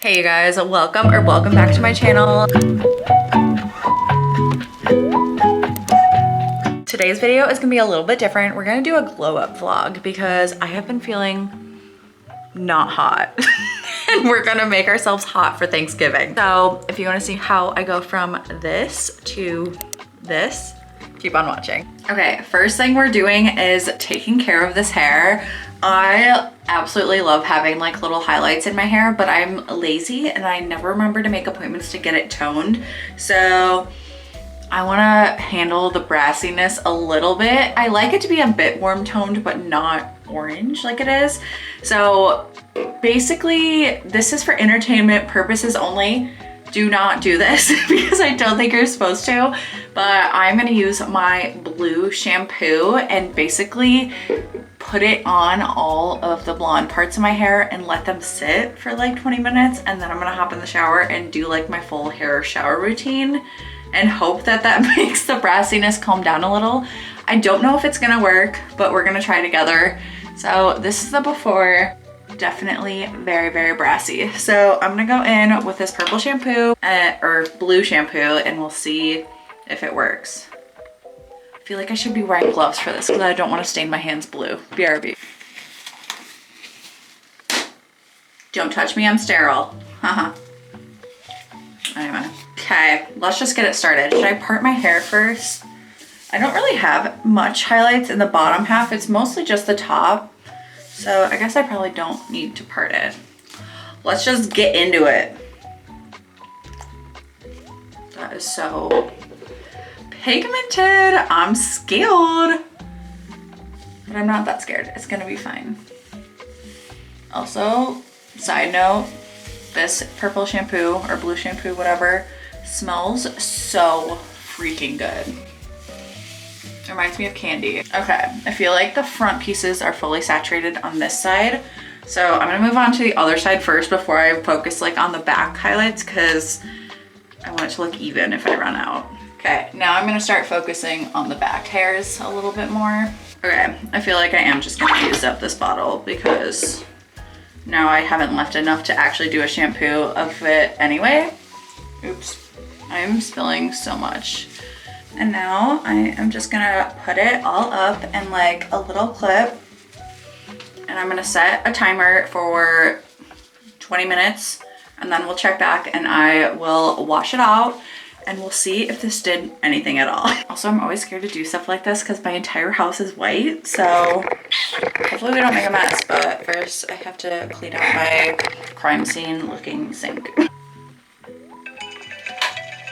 Hey you guys, welcome back to my channel. Today's video is gonna be a little bit different. We're gonna do a glow up vlog because I have been feeling not hot. And we're gonna make ourselves hot for Thanksgiving. So if you wanna see how I go from this to this, keep on watching. Okay, first thing we're doing is taking care of this hair. I absolutely love having like little highlights in my hair, but I'm lazy and I never remember to make appointments to get it toned. So I wanna handle the brassiness a little bit. I like it to be a bit warm toned, but not orange like it is. So basically this is for entertainment purposes only. Do not do this because I don't think you're supposed to, but I'm gonna use my blue shampoo and basically put it on all of the blonde parts of my hair and let them sit for like 20 minutes. And then I'm gonna hop in the shower and do like my full hair shower routine and hope that that makes the brassiness calm down a little. I don't know if it's gonna work, but we're gonna try together. So this is the before. Definitely very, very brassy. So I'm gonna go in with this purple shampoo or blue shampoo and we'll see if it works. I feel like I should be wearing gloves for this because I don't want to stain my hands blue. BRB. Don't touch me, I'm sterile. Haha. Anyway, okay, let's just get it started. Should I part my hair first? I don't really have much highlights in the bottom half. It's mostly just the top. So I guess I probably don't need to part it. Let's just get into it. That is so pigmented. I'm scared. But I'm not that scared. It's gonna be fine. Also, side note, this purple shampoo or blue shampoo, whatever, smells so freaking good. Reminds me of candy. Okay, I feel like the front pieces are fully saturated on this side. So I'm gonna move on to the other side first before I focus like on the back highlights because I want it to look even if I run out. Okay, now I'm gonna start focusing on the back hairs a little bit more. Okay, I feel like I am just gonna use up this bottle because now I haven't left enough to actually do a shampoo of it anyway. Oops, I'm spilling so much. And now I am just gonna put it all up in like a little clip and I'm gonna set a timer for 20 minutes and then we'll check back and I will wash it out and we'll see if this did anything at all. Also, I'm always scared to do stuff like this because my entire house is white, so hopefully we don't make a mess, but first I have to clean out my crime scene looking sink.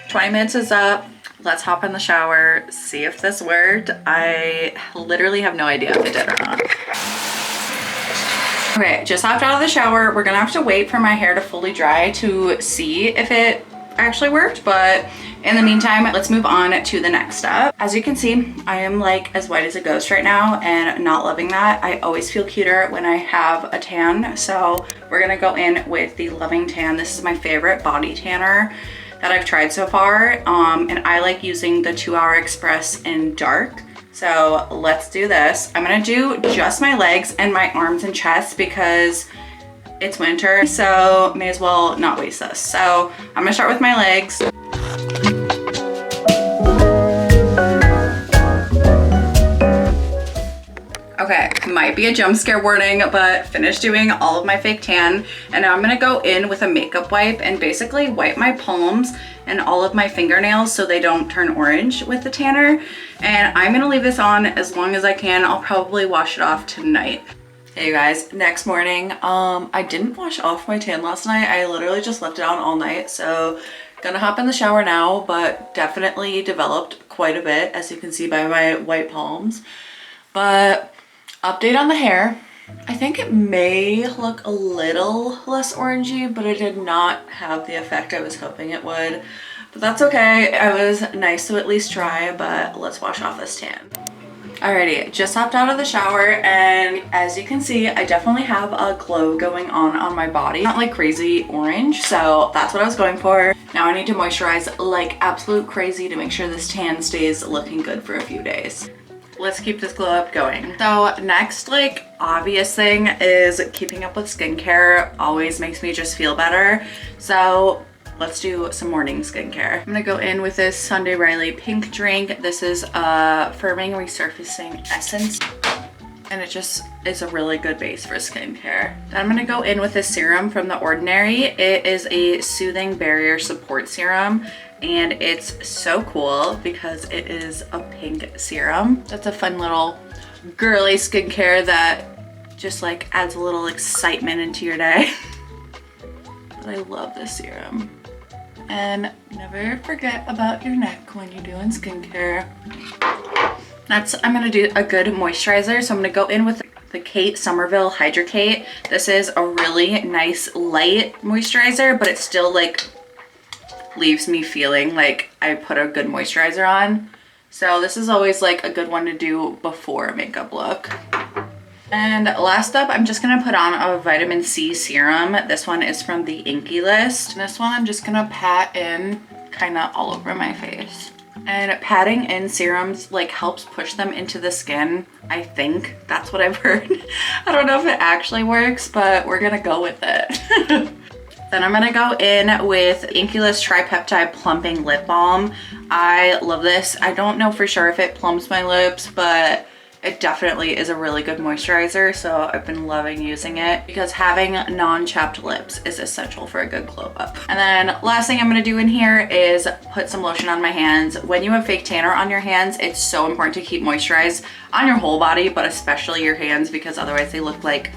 20 minutes is up. Let's hop in the shower, see if this worked. I literally have no idea if it did or not. Okay, just hopped out of the shower. We're gonna have to wait for my hair to fully dry to see if it actually worked, but in the meantime, let's move on to the next step. As you can see, I am like as white as a ghost right now and not loving that. I always feel cuter when I have a tan, so we're gonna go in with the Loving Tan. This is my favorite body tanner that I've tried so far, and I like using the 2 Hour Express in dark. So let's do this. I'm gonna do just my legs and my arms and chest because it's winter, so may as well not waste this. So I'm gonna start with my legs. Okay, might be a jump scare warning, but finished doing all of my fake tan. And now I'm gonna go in with a makeup wipe and basically wipe my palms and all of my fingernails so they don't turn orange with the tanner. And I'm gonna leave this on as long as I can. I'll probably wash it off tonight. Hey you guys, next morning, I didn't wash off my tan last night. I literally just left it on all night. So gonna hop in the shower now, but definitely developed quite a bit as you can see by my white palms. But update on the hair. I think it may look a little less orangey, but it did not have the effect I was hoping it would. But that's okay. I was nice to at least try, but let's wash off this tan. Alrighty, just hopped out of the shower and as you can see, I definitely have a glow going on my body. Not like crazy orange, so that's what I was going for. Now I need to moisturize like absolute crazy to make sure this tan stays looking good for a few days. let's keep this glow up going. So next, like, obvious thing is keeping up with skincare always makes me just feel better. So let's do some morning skincare. I'm gonna go in with this Sunday Riley pink drink. This is a firming resurfacing essence, and it just is a really good base for skincare. Then I'm gonna go in with this serum from The Ordinary. It is a soothing barrier support serum, and it's so cool because it is a pink serum. That's a fun little girly skincare that just like adds a little excitement into your day. But I love this serum. And never forget about your neck when you're doing skincare. I'm gonna do a good moisturizer. So I'm gonna go in with the Kate Somerville Hydrocate. This is a really nice light moisturizer, but it still like leaves me feeling like I put a good moisturizer on. So this is always like a good one to do before a makeup look. And last up, I'm just gonna put on a vitamin C serum. This one is from the Inky List. And this one I'm just gonna pat in kind of all over my face. And patting in serums like helps push them into the skin. I think that's what I've heard. I don't know if it actually works, but we're gonna go with it. Then I'm gonna go in with Inky List Tripeptide Plumping Lip Balm. I love this. I don't know for sure if it plumps my lips, but it definitely is a really good moisturizer, so I've been loving using it because having non-chapped lips is essential for a good glow up. And then last thing I'm gonna do in here is put some lotion on my hands. When you have fake tanner on your hands, it's so important to keep moisturized on your whole body, but especially your hands, because otherwise they look like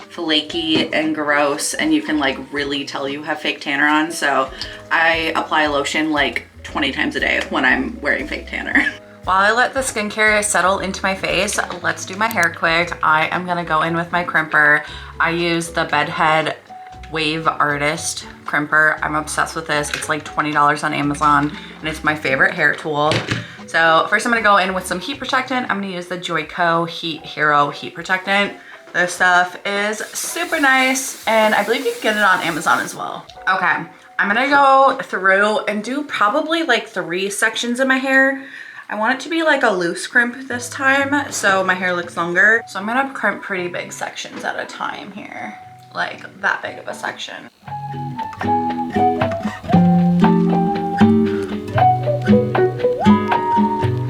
flaky and gross and you can like really tell you have fake tanner on. So I apply lotion like 20 times a day when I'm wearing fake tanner. While I let the skincare settle into my face, let's do my hair quick. I am gonna go in with my crimper. I use the Bedhead Wave Artist crimper. I'm obsessed with this. It's like $20 on Amazon and it's my favorite hair tool. So first I'm gonna go in with some heat protectant. I'm gonna use the Joico Heat Hero Heat Protectant. This stuff is super nice and I believe you can get it on Amazon as well. Okay, I'm gonna go through and do probably like 3 sections of my hair. I want it to be like a loose crimp this time, so my hair looks longer. So I'm gonna crimp pretty big sections at a time here, like that big of a section.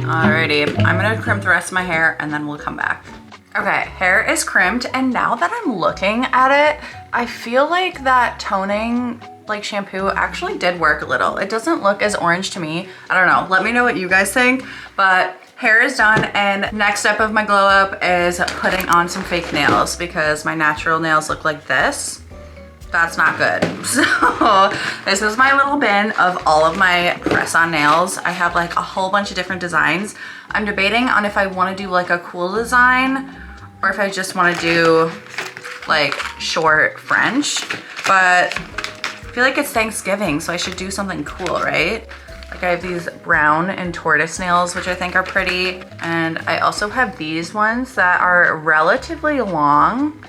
Alrighty, I'm gonna crimp the rest of my hair and then we'll come back. Okay, hair is crimped, and now that I'm looking at it, I feel like that toning like shampoo actually did work a little. It doesn't look as orange to me. I don't know, let me know what you guys think, but hair is done, and next step of my glow up is putting on some fake nails because my natural nails look like this. That's not good. So this is my little bin of all of my press-on nails. I have like a whole bunch of different designs. I'm debating on if I want to do like a cool design or if I just want to do like short French, but I feel like it's Thanksgiving, so I should do something cool, right? Like I have these brown and tortoise nails, which I think are pretty. And I also have these ones that are relatively long.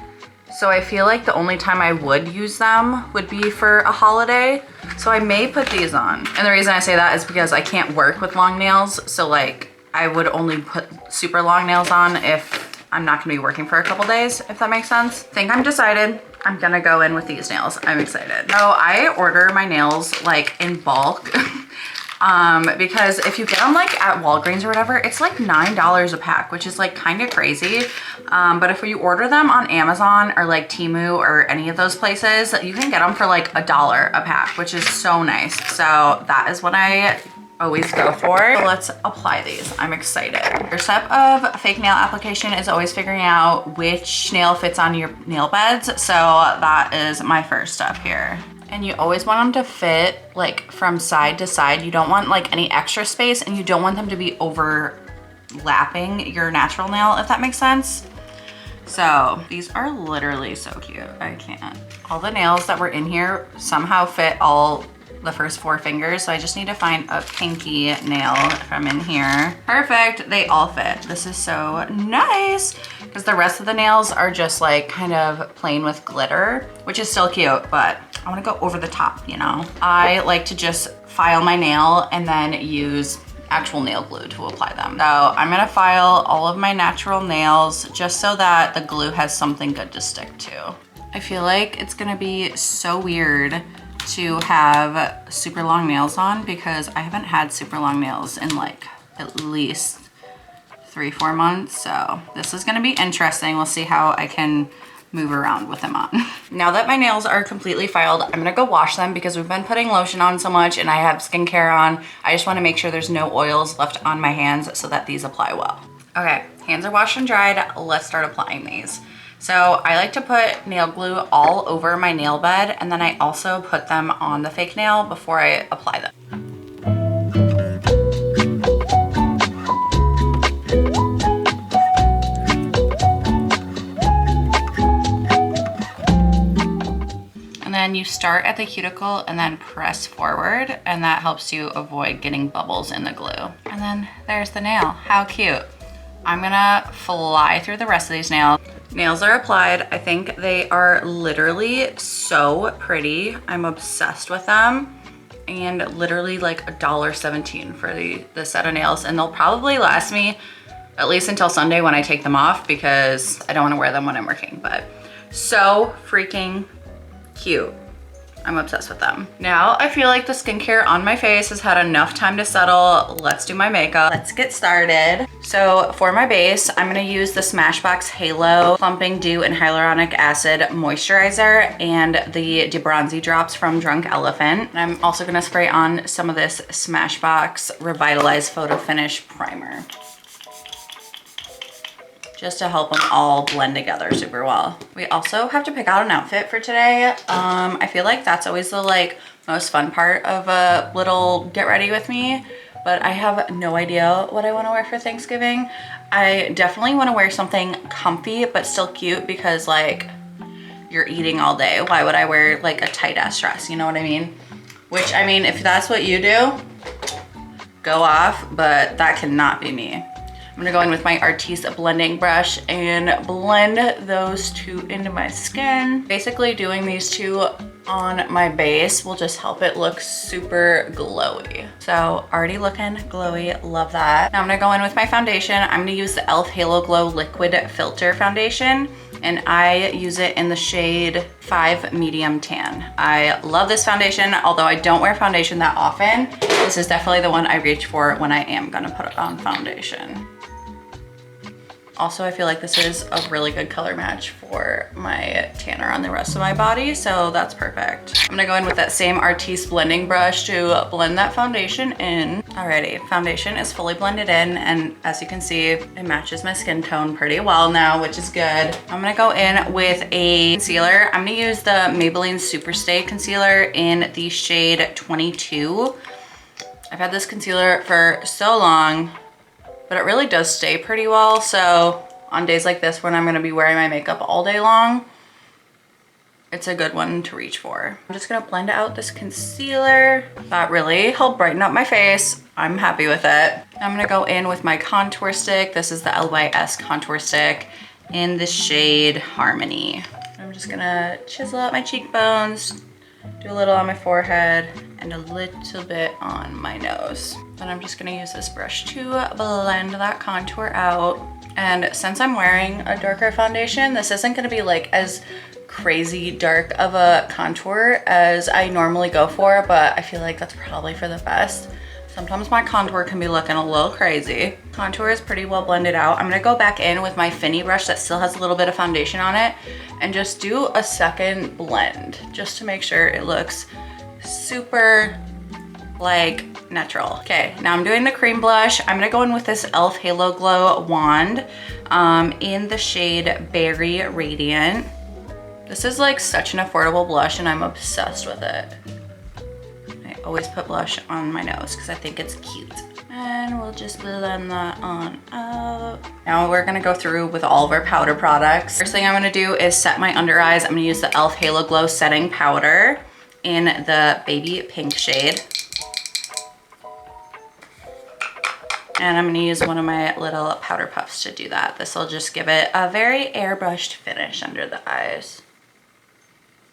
So I feel like the only time I would use them would be for a holiday. So I may put these on. And the reason I say that is because I can't work with long nails. So like I would only put super long nails on if I'm not gonna be working for a couple days, if that makes sense. I think I'm decided. I'm gonna go in with these nails. I'm excited. So I order my nails like in bulk because if you get them like at Walgreens or whatever, it's like $9 a pack, which is like kind of crazy. But if you order them on Amazon or like Temu or any of those places, you can get them for like $1 a pack, which is so nice. So that is what I always go for. So let's apply these. I'm excited. Your step of fake nail application is always figuring out which nail fits on your nail beds. So that is my first step here. And you always want them to fit like from side to side. You don't want like any extra space, and you don't want them to be overlapping your natural nail, if that makes sense. So these are literally so cute. I can't. All the nails that were in here somehow fit all the first 4 fingers, so I just need to find a pinky nail from in here. Perfect, they all fit. This is so nice because the rest of the nails are just like kind of plain with glitter, which is still cute, but I want to go over the top, you know? I like to just file my nail and then use actual nail glue to apply them. So I'm gonna file all of my natural nails just so that the glue has something good to stick to. I feel like it's gonna be so weird to have super long nails on because I haven't had super long nails in like at least 3-4 months. So this is gonna be interesting. We'll see how I can move around with them on. Now that my nails are completely filed, I'm gonna go wash them because we've been putting lotion on so much and I have skincare on. I just wanna make sure there's no oils left on my hands so that these apply well. Okay, hands are washed and dried. Let's start applying these. So I like to put nail glue all over my nail bed, and then I also put them on the fake nail before I apply them. And then you start at the cuticle and then press forward, and that helps you avoid getting bubbles in the glue. And then there's the nail. How cute. I'm gonna fly through the rest of these nails. Nails are applied. I think they are literally so pretty. I'm obsessed with them. And literally like $1.17 for the set of nails. And they'll probably last me at least until Sunday when I take them off because I don't wanna wear them when I'm working, but so freaking cute. I'm obsessed with them. Now I feel like the skincare on my face has had enough time to settle. Let's do my makeup. Let's get started. So for my base, I'm gonna use the Smashbox Halo Plumping Dew and Hyaluronic Acid Moisturizer and the DeBronzi drops from Drunk Elephant. And I'm also gonna spray on some of this Smashbox Revitalize Photo Finish Primer, just to help them all blend together super well. We also have to pick out an outfit for today. I feel like that's always the like most fun part of a little get ready with me, but I have no idea what I wanna wear for Thanksgiving. I definitely wanna wear something comfy, but still cute because like you're eating all day. Why would I wear like a tight ass dress? You know what I mean? Which, I mean, if that's what you do, go off, but that cannot be me. I'm gonna go in with my Artiste blending brush and blend those two into my skin. Basically doing these two on my base will just help it look super glowy. So already looking glowy, love that. Now I'm gonna go in with my foundation. I'm gonna use the e.l.f. Halo Glow Liquid Filter Foundation, and I use it in the shade 5 Medium Tan. I love this foundation, although I don't wear foundation that often. This is definitely the one I reach for when I am gonna put on foundation. Also, I feel like this is a really good color match for my tanner on the rest of my body, so that's perfect. I'm gonna go in with that same Artiste blending brush to blend that foundation in. Alrighty, foundation is fully blended in, and as you can see, it matches my skin tone pretty well now, which is good. I'm gonna go in with a concealer. I'm gonna use the Maybelline Superstay Concealer in the shade 22. I've had this concealer for so long, but it really does stay pretty well. So on days like this when I'm gonna be wearing my makeup all day long, it's a good one to reach for. I'm just gonna blend out this concealer. That really helped brighten up my face. I'm happy with it. I'm gonna go in with my contour stick. This is the LYS contour stick in the shade Harmony. I'm just gonna chisel out my cheekbones, do a little on my forehead, and a little bit on my nose. Then I'm just gonna use this brush to blend that contour out. And since I'm wearing a darker foundation, this isn't gonna be like as crazy dark of a contour as I normally go for, but I feel like that's probably for the best. Sometimes my contour can be looking a little crazy. Contour is pretty well blended out. I'm gonna go back in with my Finny brush that still has a little bit of foundation on it and just do a second blend just to make sure it looks super like natural. Okay, now I'm doing the cream blush. I'm gonna go in with this e.l.f. Halo Glow wand in the shade Berry Radiant. This is like such an affordable blush and I'm obsessed with it. I always put blush on my nose because I think it's cute. And we'll just blend that on out. Now we're gonna go through with all of our powder products. First thing I'm gonna do is set my under eyes. I'm gonna use the e.l.f. Halo Glow Setting Powder in the baby pink shade. And I'm gonna use one of my little powder puffs to do that. This will just give it a very airbrushed finish under the eyes.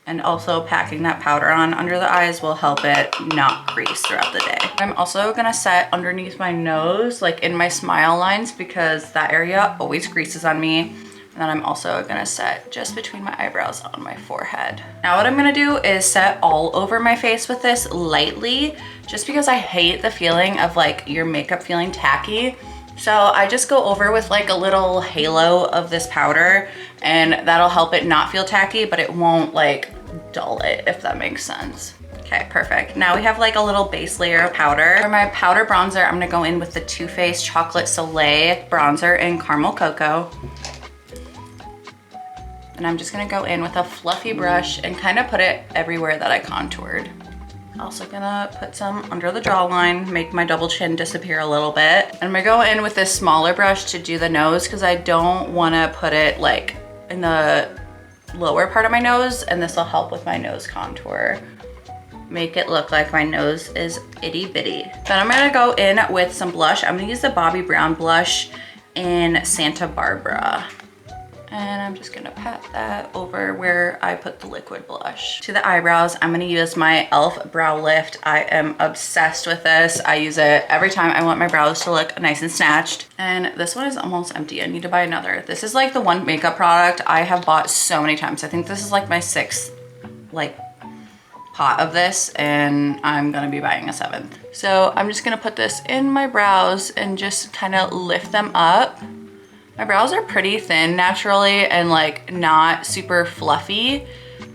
And also packing that powder on under the eyes will help it not crease throughout the day. I'm also gonna set underneath my nose, like in my smile lines, because that area always creases on me. And then I'm also gonna set just between my eyebrows on my forehead. Now what I'm gonna do is set all over my face with this lightly, just because I hate the feeling of like your makeup feeling tacky. So I just go over with like a little halo of this powder, and that'll help it not feel tacky, but it won't like dull it, if that makes sense. Okay, perfect. Now we have like a little base layer of powder. For my powder bronzer, I'm gonna go in with the Too Faced Chocolate Soleil bronzer in Caramel Cocoa. And I'm just gonna go in with a fluffy brush and kind of put it everywhere that I contoured. Also gonna put some under the jawline, make my double chin disappear a little bit. And I'm gonna go in with this smaller brush to do the nose, because I don't wanna put it like in the lower part of my nose, and this will help with my nose contour. Make it look like my nose is itty bitty. Then I'm gonna go in with some blush. I'm gonna use the Bobbi Brown blush in Santa Barbara. And I'm just gonna pat that over where I put the liquid blush. To the eyebrows, I'm gonna use my e.l.f. Brow Lift. I am obsessed with this. I use it every time I want my brows to look nice and snatched. And this one is almost empty. I need to buy another. This is like the one makeup product I have bought so many times. I think this is like my 6th like pot of this, and I'm gonna be buying a 7th. So I'm just gonna put this in my brows and just kind of lift them up. My brows are pretty thin naturally and like not super fluffy,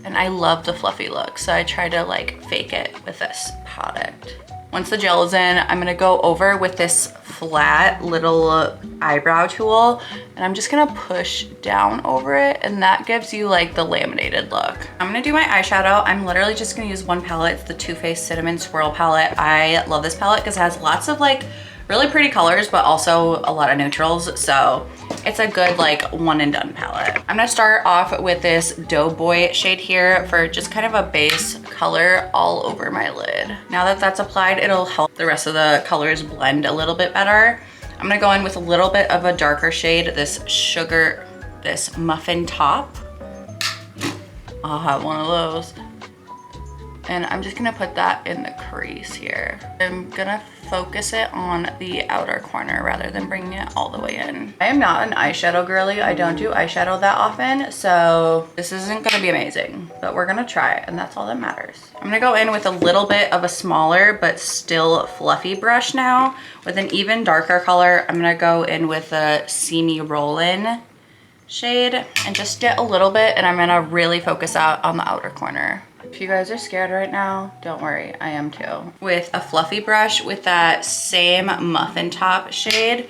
and I love the fluffy look, so I try to like fake it with this product. Once the gel is in, I'm gonna go over with this flat little eyebrow tool, and I'm just gonna push down over it, and that gives you like the laminated look. I'm gonna do my eyeshadow. I'm literally just gonna use one palette. It's the Too Faced Cinnamon Swirl palette. I love this palette because it has lots of like really pretty colors, but also a lot of neutrals. So it's a good like one and done palette. I'm gonna start off with this Doughboy shade here for just kind of a base color all over my lid. Now that that's applied, it'll help the rest of the colors blend a little bit better. I'm gonna go in with a little bit of a darker shade, this Muffin Top. I'll have one of those. And I'm just gonna put that in the crease here. I'm gonna focus it on the outer corner rather than bringing it all the way in. I am not an eyeshadow girly. I don't do eyeshadow that often, so this isn't gonna be amazing, but we're gonna try it, and that's all that matters. I'm gonna go in with a little bit of a smaller but still fluffy brush now with an even darker color. I'm gonna go in with a See Me Rollin' shade and just get a little bit, and I'm gonna really focus out on the outer corner. If you guys are scared right now, don't worry, I am too. With a fluffy brush with that same Muffin Top shade,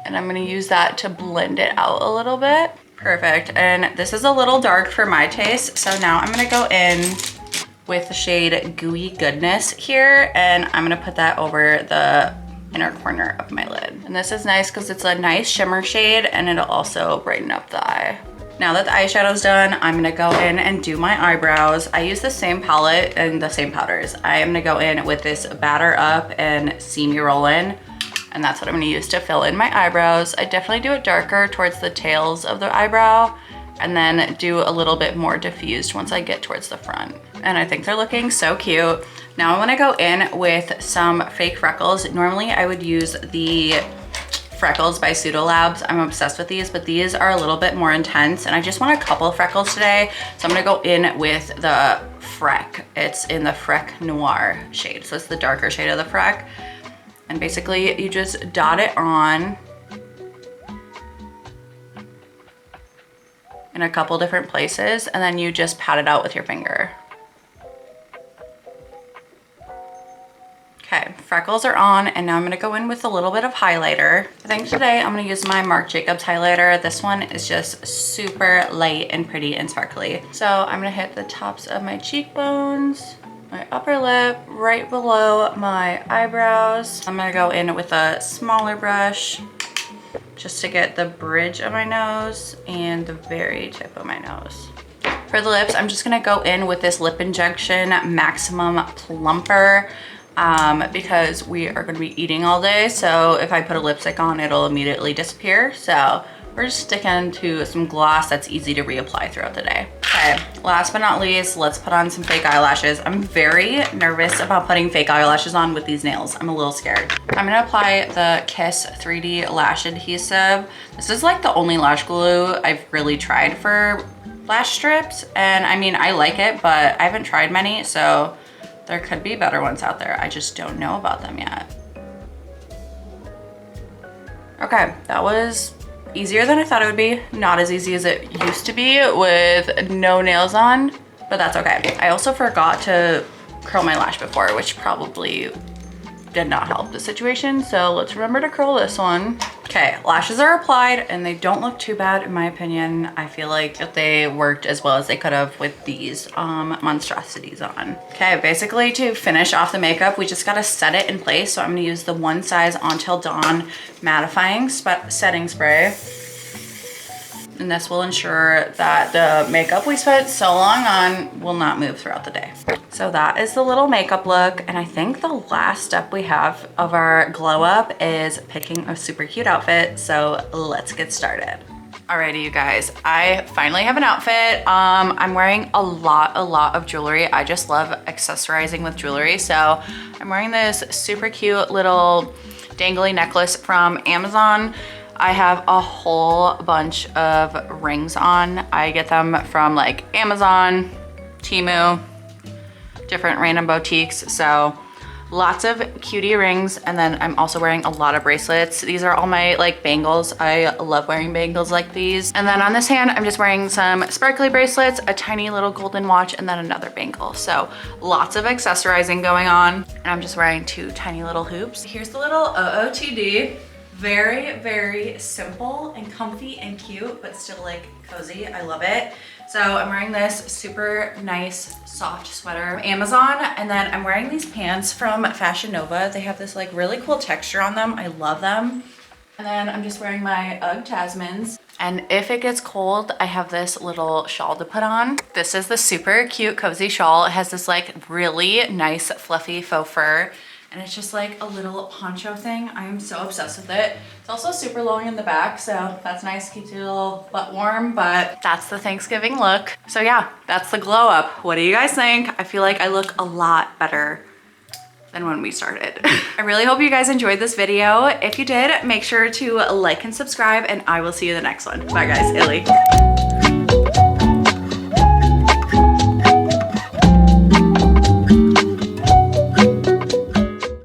and I'm gonna use that to blend it out a little bit. Perfect, and this is a little dark for my taste, so now I'm gonna go in with the shade Gooey Goodness here, and I'm gonna put that over the inner corner of my lid. And this is nice because it's a nice shimmer shade, and it'll also brighten up the eye. Now that the eyeshadow's done, I'm gonna go in and do my eyebrows. I use the same palette and the same powders. I am gonna go in with this Batter Up and See Me Rollin', and that's what I'm gonna use to fill in my eyebrows. I definitely do it darker towards the tails of the eyebrow, and then do a little bit more diffused once I get towards the front. And I think they're looking so cute. Now I wanna go in with some fake freckles. Normally I would use the Freckles by Pseudolabs. I'm obsessed with these, but these are a little bit more intense, and I just want a couple of freckles today. So I'm gonna go in with the Freck. It's in the Freck Noir shade. So it's the darker shade of the Freck. And basically you just dot it on in a couple different places, and then you just pat it out with your finger. Okay, freckles are on, and now I'm gonna go in with a little bit of highlighter. I think today I'm gonna use my Marc Jacobs highlighter. This one is just super light and pretty and sparkly. So I'm gonna hit the tops of my cheekbones, my upper lip, right below my eyebrows. I'm gonna go in with a smaller brush just to get the bridge of my nose and the very tip of my nose. For the lips, I'm just gonna go in with this Lip Injection Maximum Plumper. Because we are gonna be eating all day, so if I put a lipstick on, it'll immediately disappear. So we're just sticking to some gloss that's easy to reapply throughout the day. Okay, Okay, last but not least, let's put on some fake eyelashes. I'm very nervous about putting fake eyelashes on with these nails. I'm a little scared. I'm gonna apply the Kiss 3D Lash Adhesive. This is like the only lash glue I've really tried for lash strips. And I mean, I like it, but I haven't tried many, so there could be better ones out there. I just don't know about them yet. Okay, that was easier than I thought it would be. Not as easy as it used to be with no nails on, but that's okay. I also forgot to curl my lash before, which probably did not help the situation. So let's remember to curl this one. Okay, lashes are applied and they don't look too bad in my opinion. I feel like they worked as well as they could have with these monstrosities on. Okay, basically to finish off the makeup, we just gotta set it in place. So I'm gonna use the One Size Until Dawn mattifying setting spray. And this will ensure that the makeup we spent so long on will not move throughout the day. So that is the little makeup look. And I think the last step we have of our glow up is picking a super cute outfit. So let's get started. Alrighty, you guys, I finally have an outfit. I'm wearing a lot of jewelry. I just love accessorizing with jewelry. So I'm wearing this super cute little dangly necklace from Amazon. I have a whole bunch of rings on. I get them from like Amazon, Temu, different random boutiques. So lots of cutie rings. And then I'm also wearing a lot of bracelets. These are all my like bangles. I love wearing bangles like these. And then on this hand, I'm just wearing some sparkly bracelets, a tiny little golden watch, and then another bangle. So lots of accessorizing going on. And I'm just wearing two tiny little hoops. Here's the little OOTD. Very simple and comfy and cute, but still like cozy. I love it. So I'm wearing this super nice soft sweater from Amazon, and then I'm wearing these pants from Fashion Nova. They have this like really cool texture on them. I love them. And then I'm just wearing my UGG Tasmans. And if it gets cold, I have this little shawl to put on. This is the super cute cozy shawl. It has this like really nice fluffy faux fur. And it's just like a little poncho thing. I am so obsessed with it. It's also super long in the back, so that's nice, keeps your little butt warm, but that's the Thanksgiving look. So yeah, that's the glow up. What do you guys think? I feel like I look a lot better than when we started. I really hope you guys enjoyed this video. If you did, make sure to like and subscribe, and I will see you in the next one. Bye guys, Illy.